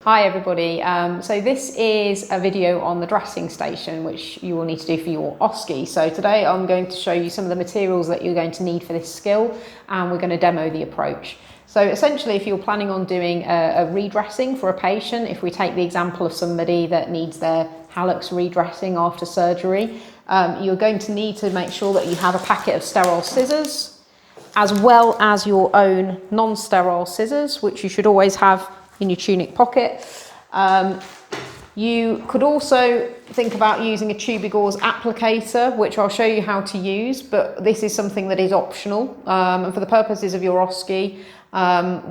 Hi everybody, so this is a video on the dressing station which you will need to do for your OSCE. So today I'm going to show you some of the materials that you're going to need for this skill, and we're going to demo the approach. So essentially, if you're planning on doing a redressing for a patient, if we take the example of somebody that needs their hallux redressing after surgery, you're going to need to make sure that you have a packet of sterile scissors as well as your own non-sterile scissors, which you should always have in your tunic pocket. You could also think about using a Tubigauze applicator, which I'll show you how to use, but this is something that is optional. And for the purposes of your OSCE,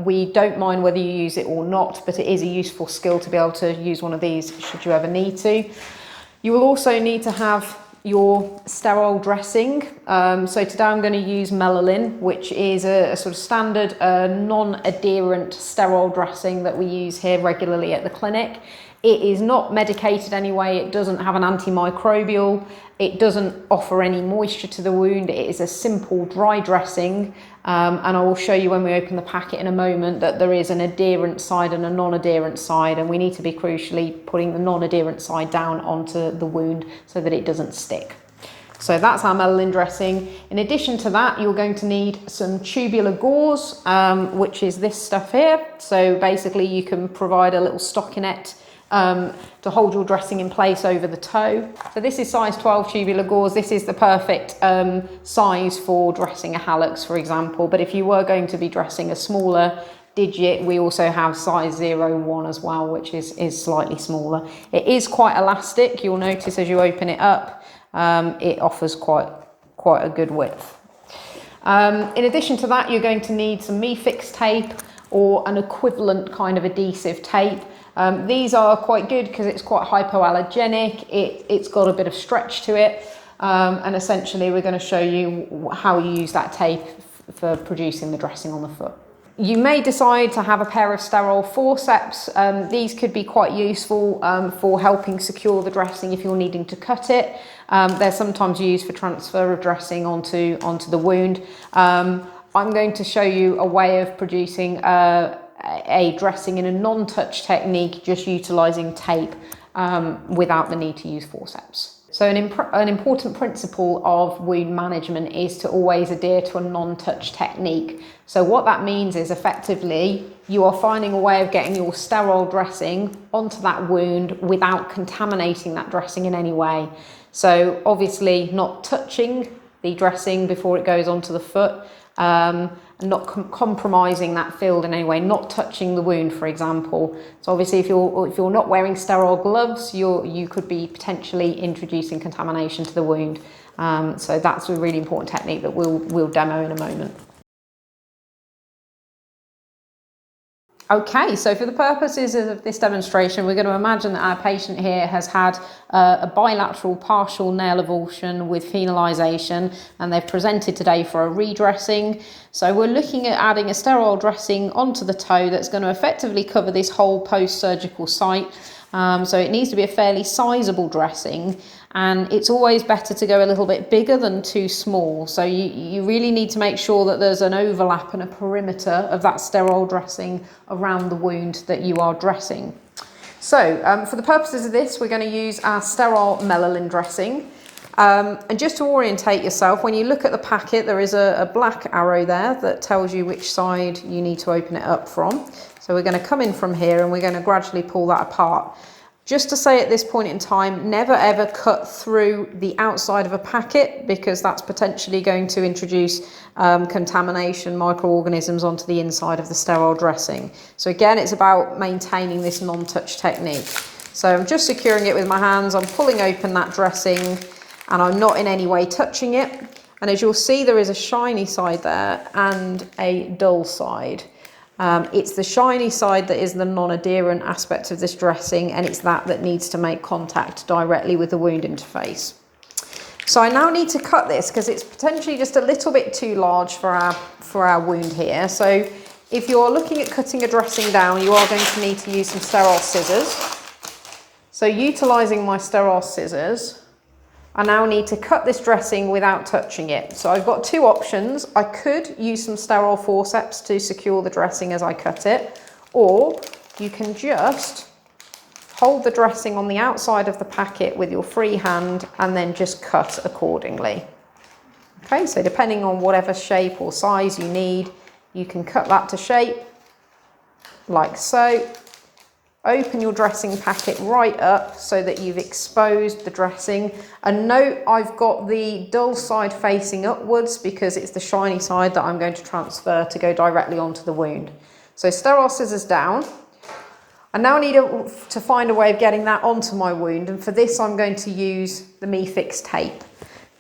we don't mind whether you use it or not, but it is a useful skill to be able to use one of these should you ever need to. You will also need to have your sterile dressing. So today I'm going to use Melalin, which is a sort of standard non-adherent sterile dressing that we use here regularly at the clinic. It is not medicated anyway, it doesn't have an antimicrobial, it doesn't offer any moisture to the wound, it is a simple dry dressing, and I will show you when we open the packet in a moment that there is an adherent side and a non-adherent side, and we need to be crucially putting the non-adherent side down onto the wound so that it doesn't stick. So that's our Melalin dressing. In addition to that, you're going to need some tubular gauze, which is this stuff here. So basically you can provide a little stockinette to hold your dressing in place over the toe. So this is size 12 tubular gauze. This is the perfect size for dressing a hallux, for example. But if you were going to be dressing a smaller digit, we also have size 0-1 as well, which is slightly smaller. It is quite elastic. You'll notice as you open it up, it offers quite a good width. In addition to that, you're going to need some Mefix tape or an equivalent kind of adhesive tape. These are quite good because it's quite hypoallergenic, it's got a bit of stretch to it, and essentially we're going to show you how you use that tape for producing the dressing on the foot. You may decide to have a pair of sterile forceps. These could be quite useful for helping secure the dressing if you're needing to cut it. They're sometimes used for transfer of dressing onto the wound. I'm going to show you a way of producing a dressing in a non-touch technique, just utilising tape without the need to use forceps. So an important principle of wound management is to always adhere to a non-touch technique. So what that means is effectively you are finding a way of getting your sterile dressing onto that wound without contaminating that dressing in any way. So obviously not touching the dressing before it goes onto the foot, and not compromising that field in any way, not touching the wound, for example. So obviously if you're not wearing sterile gloves, you could be potentially introducing contamination to the wound. So that's a really important technique that we'll demo in a moment. Okay, so for the purposes of this demonstration, we're going to imagine that our patient here has had a bilateral partial nail avulsion with phenolization, and they've presented today for a redressing. So we're looking at adding a sterile dressing onto the toe that's going to effectively cover this whole post-surgical site. So it needs to be a fairly sizable dressing, and it's always better to go a little bit bigger than too small. So you really need to make sure that there's an overlap and a perimeter of that sterile dressing around the wound that you are dressing. So for the purposes of this, we're going to use our sterile Melalin dressing. And just to orientate yourself, when you look at the packet, there is a black arrow there that tells you which side you need to open it up from. So we're going to come in from here and we're going to gradually pull that apart. Just to say at this point in time, never ever cut through the outside of a packet, because that's potentially going to introduce contamination, microorganisms onto the inside of the sterile dressing. So again, it's about maintaining this non-touch technique. So I'm just securing it with my hands, I'm pulling open that dressing, and I'm not in any way touching it. And as you'll see, there is a shiny side there and a dull side. It's the shiny side that is the non-adherent aspect of this dressing, and it's that needs to make contact directly with the wound interface. So I now need to cut this because it's potentially just a little bit too large for our wound here. So if you're looking at cutting a dressing down, you are going to need to use some sterile scissors. So utilising my sterile scissors, I now need to cut this dressing without touching it. So I've got two options. I could use some sterile forceps to secure the dressing as I cut it, or you can just hold the dressing on the outside of the packet with your free hand and then just cut accordingly. Okay, so depending on whatever shape or size you need, you can cut that to shape like so. Open your dressing packet right up so that you've exposed the dressing. And note, I've got the dull side facing upwards because it's the shiny side that I'm going to transfer to go directly onto the wound. So sterile scissors down. I now need to find a way of getting that onto my wound, and for this I'm going to use the Meafix tape.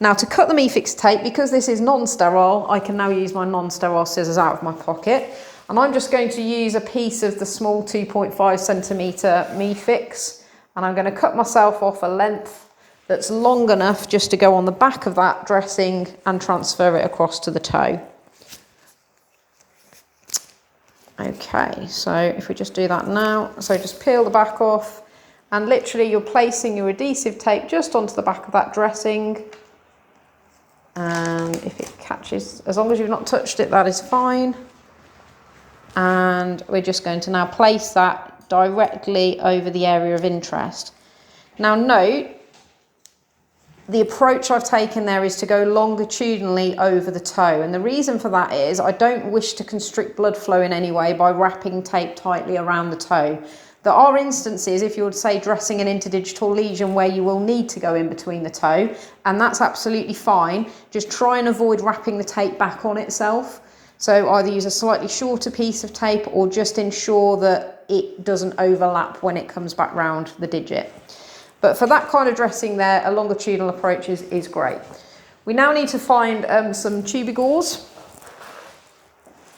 Now to cut the Meafix tape, because this is non-sterile, I can now use my non-sterile scissors out of my pocket, and I'm just going to use a piece of the small 2.5 centimetre Meafix, and I'm going to cut myself off a length that's long enough just to go on the back of that dressing and transfer it across to the toe. Okay, so if we just do that now, so just peel the back off, and literally you're placing your adhesive tape just onto the back of that dressing, and if it catches, as long as you've not touched it, that is fine. And we're just going to now place that directly over the area of interest. Now note, the approach I've taken there is to go longitudinally over the toe, and the reason for that is I don't wish to constrict blood flow in any way by wrapping tape tightly around the toe. There are instances, if you're, say, dressing an interdigital lesion, where you will need to go in between the toe, and that's absolutely fine. Just try and avoid wrapping the tape back on itself. So either use a slightly shorter piece of tape or just ensure that it doesn't overlap when it comes back round the digit. But for that kind of dressing there, a longitudinal approach is great. We now need to find some tubing gauze.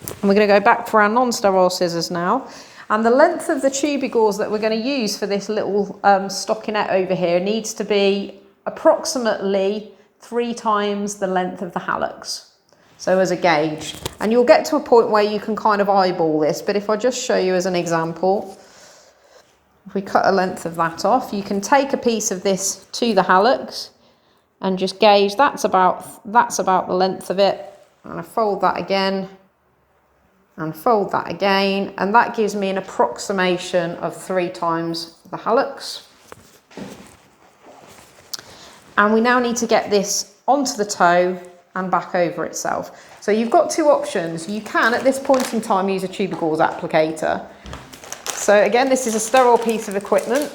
And we're going to go back for our non-sterile scissors now. And the length of the tubing gauze that we're going to use for this little stockinette over here needs to be approximately 3 times the length of the hallux. So as a gauge. And you'll get to a point where you can kind of eyeball this, but if I just show you as an example, if we cut a length of that off, you can take a piece of this to the hallux and just gauge that's about the length of it. And I fold that again and fold that again, and that gives me an approximation of 3 times the hallux. And we now need to get this onto the toe and back over itself. So you've got 2 options. You can at this point in time use a tubing gauze applicator. So again, this is a sterile piece of equipment.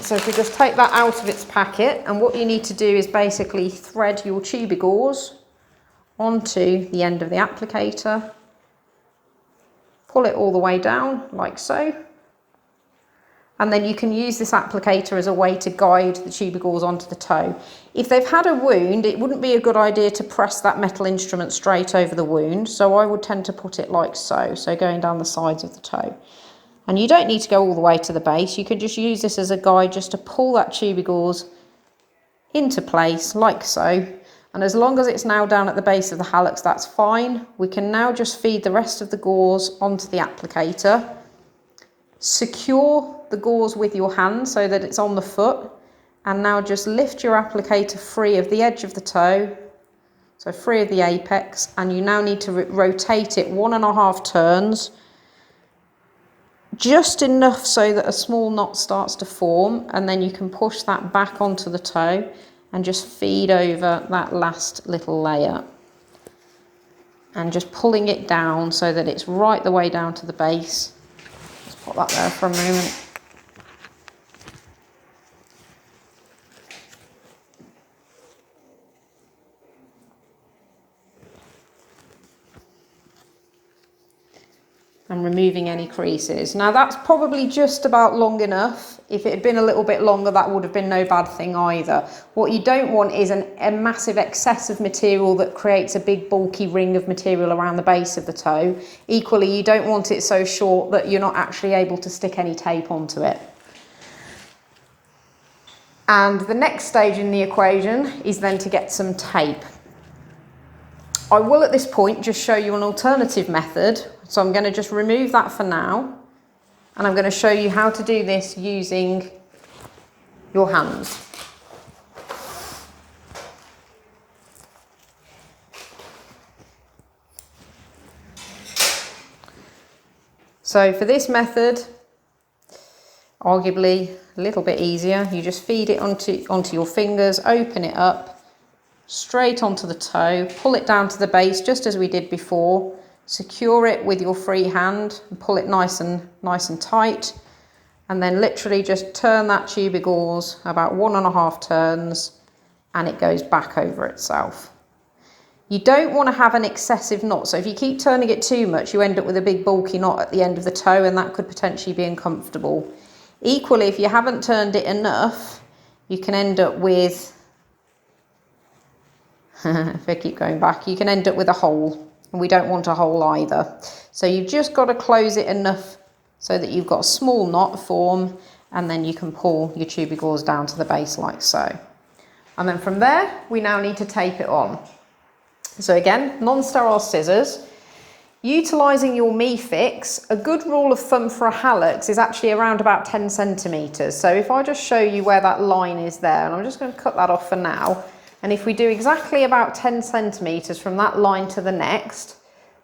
So if we just take that out of its packet, and what you need to do is basically thread your tubing gauze onto the end of the applicator, pull it all the way down like so, and then you can use this applicator as a way to guide the tubing gauze onto the toe. If they've had a wound, it wouldn't be a good idea to press that metal instrument straight over the wound, so I would tend to put it like so, so going down the sides of the toe. And you don't need to go all the way to the base, you can just use this as a guide just to pull that tubing gauze into place like so. And as long as it's now down at the base of the hallux, that's fine. We can now just feed the rest of the gauze onto the applicator. Secure the gauze with your hand so that it's on the foot, and now just lift your applicator free of the edge of the toe, so free of the apex, and you now need to rotate it 1.5 turns, just enough so that a small knot starts to form, and then you can push that back onto the toe and just feed over that last little layer, and just pulling it down so that it's right the way down to the base. Let's put that there for a moment. And removing any creases. Now that's probably just about long enough. If it had been a little bit longer, that would have been no bad thing either. What you don't want is a massive excess of material that creates a big bulky ring of material around the base of the toe. Equally, you don't want it so short that you're not actually able to stick any tape onto it. And the next stage in the equation is then to get some tape. I will at this point just show you an alternative method. So I'm going to just remove that for now, and I'm going to show you how to do this using your hands. So for this method, arguably a little bit easier, you just feed it onto your fingers, open it up, straight onto the toe, pull it down to the base just as we did before, secure it with your free hand and pull it nice and tight, and then literally just turn that tubic gauze about 1.5 turns and it goes back over itself. You don't want to have an excessive knot, so if you keep turning it too much, you end up with a big bulky knot at the end of the toe, and that could potentially be uncomfortable. Equally, if you haven't turned it enough, you can end up with, if I keep going back, you can end up with a hole, and we don't want a hole either. So you've just got to close it enough so that you've got a small knot form, and then you can pull your tubic gauze down to the base like so. And then from there, we now need to tape it on. So again, non-sterile scissors. Utilising your MeFix, a good rule of thumb for a hallux is actually around about 10 centimetres. So if I just show you where that line is there, and I'm just going to cut that off for now, and if we do exactly about 10 centimetres from that line to the next,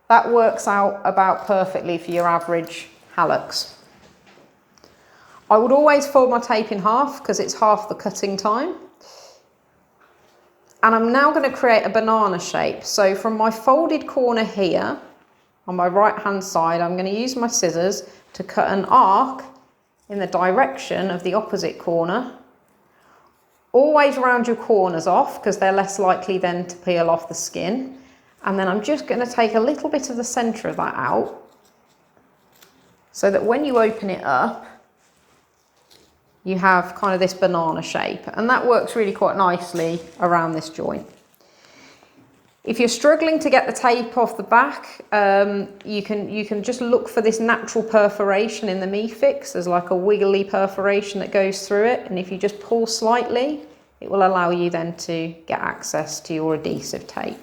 that works out about perfectly for your average hallux. I would always fold my tape in half because it's half the cutting time. And I'm now going to create a banana shape. So from my folded corner here, on my right hand side, I'm going to use my scissors to cut an arc in the direction of the opposite corner. Always round your corners off because they're less likely then to peel off the skin. And then I'm just going to take a little bit of the centre of that out so that when you open it up, you have kind of this banana shape, and that works really quite nicely around this joint. If you're struggling to get the tape off the back, you can just look for this natural perforation in the MeFix. There's like a wiggly perforation that goes through it, and if you just pull slightly, it will allow you then to get access to your adhesive tape.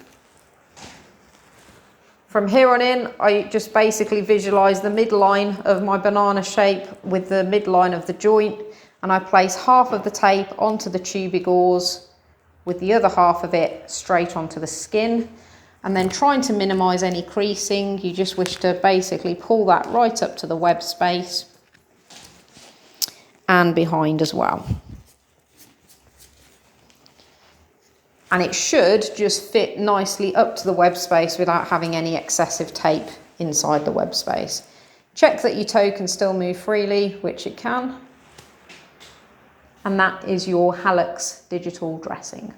From here on in, I just basically visualise the midline of my banana shape with the midline of the joint, and I place half of the tape onto the tubic gauze with the other half of it straight onto the skin, and then trying to minimise any creasing, you just wish to basically pull that right up to the web space and behind as well. And it should just fit nicely up to the web space without having any excessive tape inside the web space. Check that your toe can still move freely, which it can. And that is your hallux digital dressing.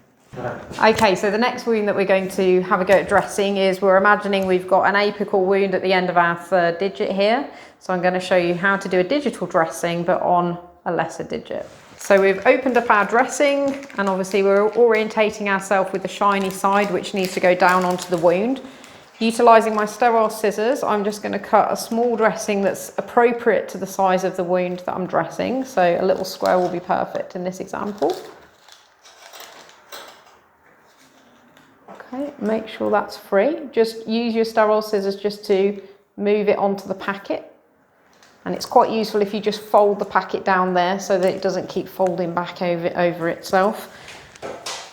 Okay, so the next wound that we're going to have a go at dressing is, we're imagining we've got an apical wound at the end of our third digit here. So I'm going to show you how to do a digital dressing, but on a lesser digit. So we've opened up our dressing, and obviously we're orientating ourselves with the shiny side, which needs to go down onto the wound. Utilising my sterile scissors, I'm just going to cut a small dressing that's appropriate to the size of the wound that I'm dressing. So a little square will be perfect in this example. Okay, make sure that's free. Just use your sterile scissors just to move it onto the packet. And it's quite useful if you just fold the packet down there so that it doesn't keep folding back over itself.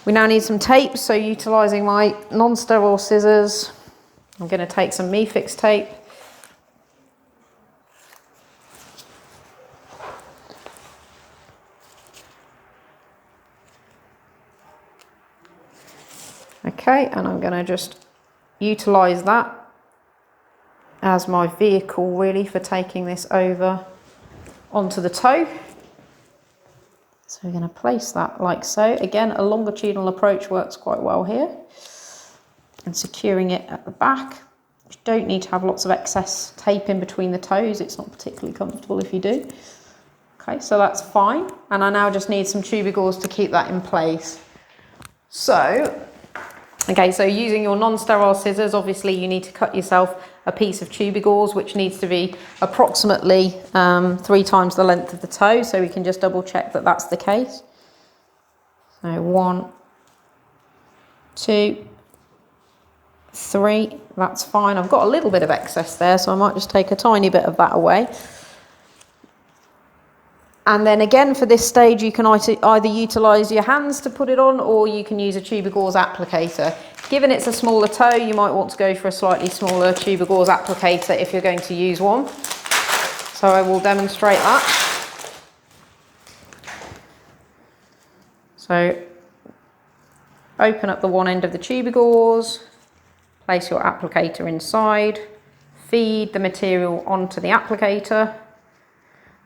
We now need some tape, so utilising my non-sterile scissors, I'm going to take some MeFix tape. Okay, and I'm going to just utilise that as my vehicle really for taking this over onto the toe. So we're going to place that like so. Again, a longitudinal approach works quite well here. And securing it at the back. You don't need to have lots of excess tape in between the toes. It's not particularly comfortable if you do. Okay, so that's fine. And I now just need some tubic gauze to keep that in place. So, okay, so using your non-sterile scissors, obviously you need to cut yourself a piece of tubic gauze, which needs to be approximately 3 times the length of the toe. So we can just double check that that's the case. So 1, 2, 3, that's fine. I've got a little bit of excess there, so I might just take a tiny bit of that away. And then again, for this stage, you can either utilise your hands to put it on, or you can use a tubic gauze applicator. Given it's a smaller toe, you might want to go for a slightly smaller tubic gauze applicator if you're going to use one. So I will demonstrate that. So open up the one end of the tube gauze, place your applicator inside, feed the material onto the applicator,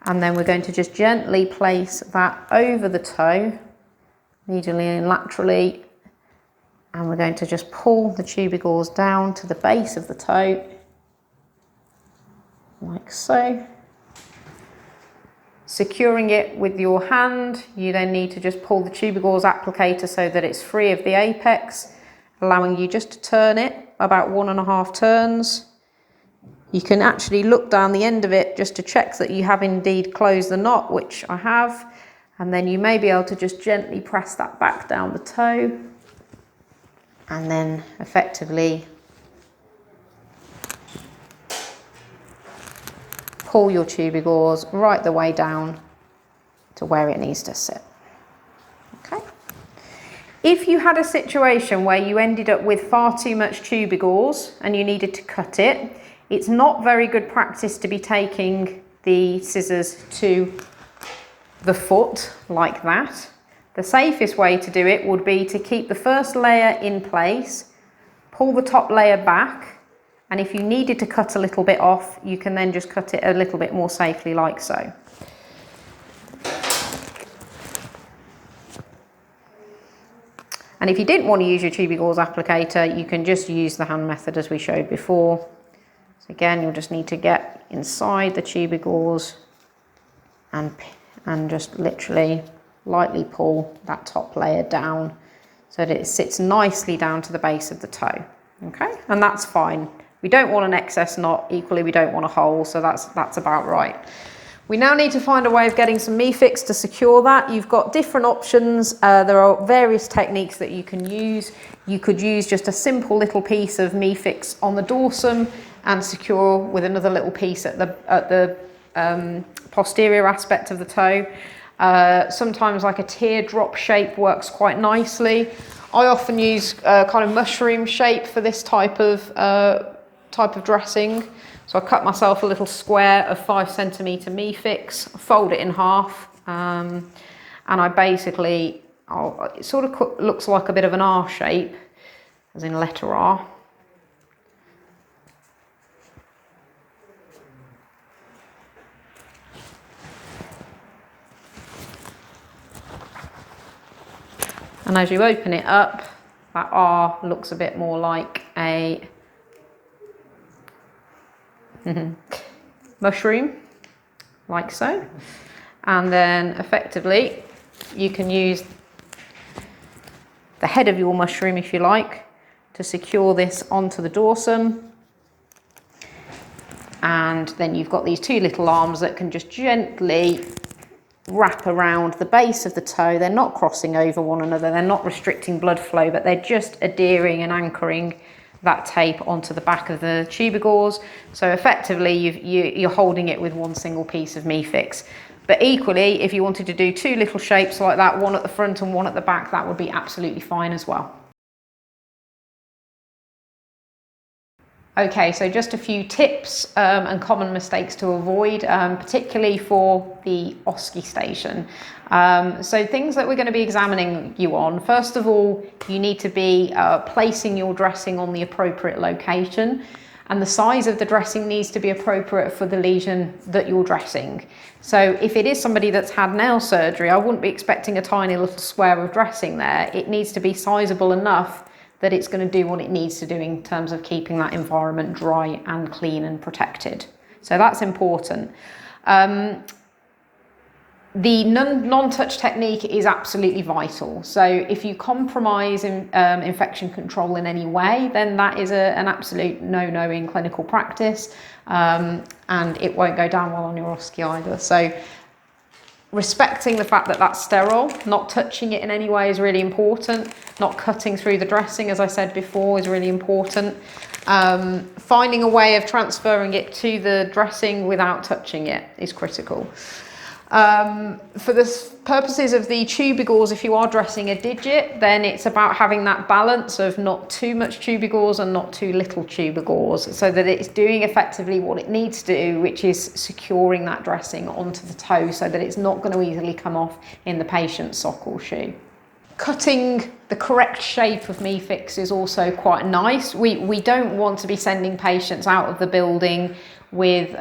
and then we're going to just gently place that over the toe, medially and laterally, and we're going to just pull the tube gauze down to the base of the toe, like so. Securing it with your hand, you then need to just pull the tube gauze applicator so that it's free of the apex, allowing you just to turn it about 1.5 turns. You can actually look down the end of it just to check that you have indeed closed the knot, which I have, and then you may be able to just gently press that back down the toe, and then effectively pull your tube gauze right the way down to where it needs to sit. Okay. If you had a situation where you ended up with far too much tube gauze and you needed to cut it, it's not very good practice to be taking the scissors to the foot like that. The safest way to do it would be to keep the first layer in place, pull the top layer back, and if you needed to cut a little bit off, you can then just cut it a little bit more safely like so. And if you didn't want to use your tube gauze applicator, you can just use the hand method as we showed before. So again, you'll just need to get inside the tube gauze and just literally lightly pull that top layer down so that it sits nicely down to the base of the toe. Okay, and that's fine. We don't want an excess knot, equally we don't want a hole, so that's about right. We now need to find a way of getting some Meefix to secure that. You've got different options. There are various techniques that you can use. You could use just a simple little piece of Meefix on the dorsum and secure with another little piece at the posterior aspect of the toe. Sometimes like a teardrop shape works quite nicely. I often use kind of mushroom shape for this type of dressing. So I cut myself a little square of 5 centimeter Meefix, fold it in half, and I basically, it sort of looks like a bit of an R shape, as in letter R. And as you open it up, that R looks a bit more like a mushroom, like so. And then effectively, you can use the head of your mushroom, if you like, to secure this onto the dorsum. And then you've got these 2 little arms that can just gently wrap around the base of the toe. They're not crossing over one another, they're not restricting blood flow, but they're just adhering and anchoring that tape onto the back of the tube gauze. So effectively you're holding it with one single piece of Meefix. But equally, if you wanted to do 2 little shapes like that, one at the front and one at the back, that would be absolutely fine as well. Okay, so just a few tips and common mistakes to avoid, particularly for the OSCE station. So things that we're going to be examining you on. First of all, you need to be placing your dressing on the appropriate location, and the size of the dressing needs to be appropriate for the lesion that you're dressing. So if it is somebody that's had nail surgery, I wouldn't be expecting a tiny little square of dressing there. It needs to be sizable enough that it's going to do what it needs to do in terms of keeping that environment dry and clean and protected. So that's important. The non-touch technique is absolutely vital. So if you compromise infection control in any way, then that is an absolute no-no in clinical practice, and it won't go down well on your OSCE either. So respecting the fact that that's sterile, not touching it in any way is really important. Not cutting through the dressing, as I said before, is really important. Finding a way of transferring it to the dressing without touching it is critical. For the purposes of the Tubigauze, if you are dressing a digit, then it's about having that balance of not too much Tubigauze and not too little Tubigauze, so that it's doing effectively what it needs to do, which is securing that dressing onto the toe so that it's not going to easily come off in the patient's sock or shoe. Cutting the correct shape of MeFix is also quite nice. We don't want to be sending patients out of the building with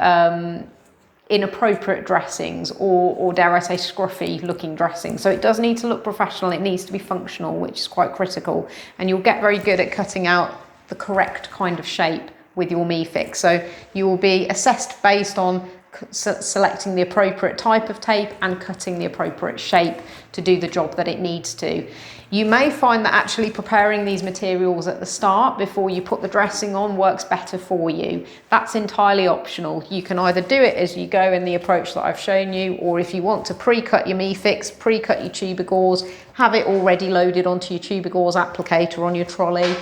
inappropriate dressings or dare I say scruffy looking dressings. So it does need to look professional, it needs to be functional, which is quite critical, and you'll get very good at cutting out the correct kind of shape with your MeFix. So you will be assessed based on selecting the appropriate type of tape and cutting the appropriate shape to do the job that it needs to. You may find that actually preparing these materials at the start before you put the dressing on works better for you. That's entirely optional. You can either do it as you go in the approach that I've shown you, or if you want to pre-cut your MeFix, pre-cut your Tubigauze, have it already loaded onto your Tubigauze applicator on your trolley,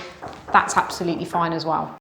that's absolutely fine as well.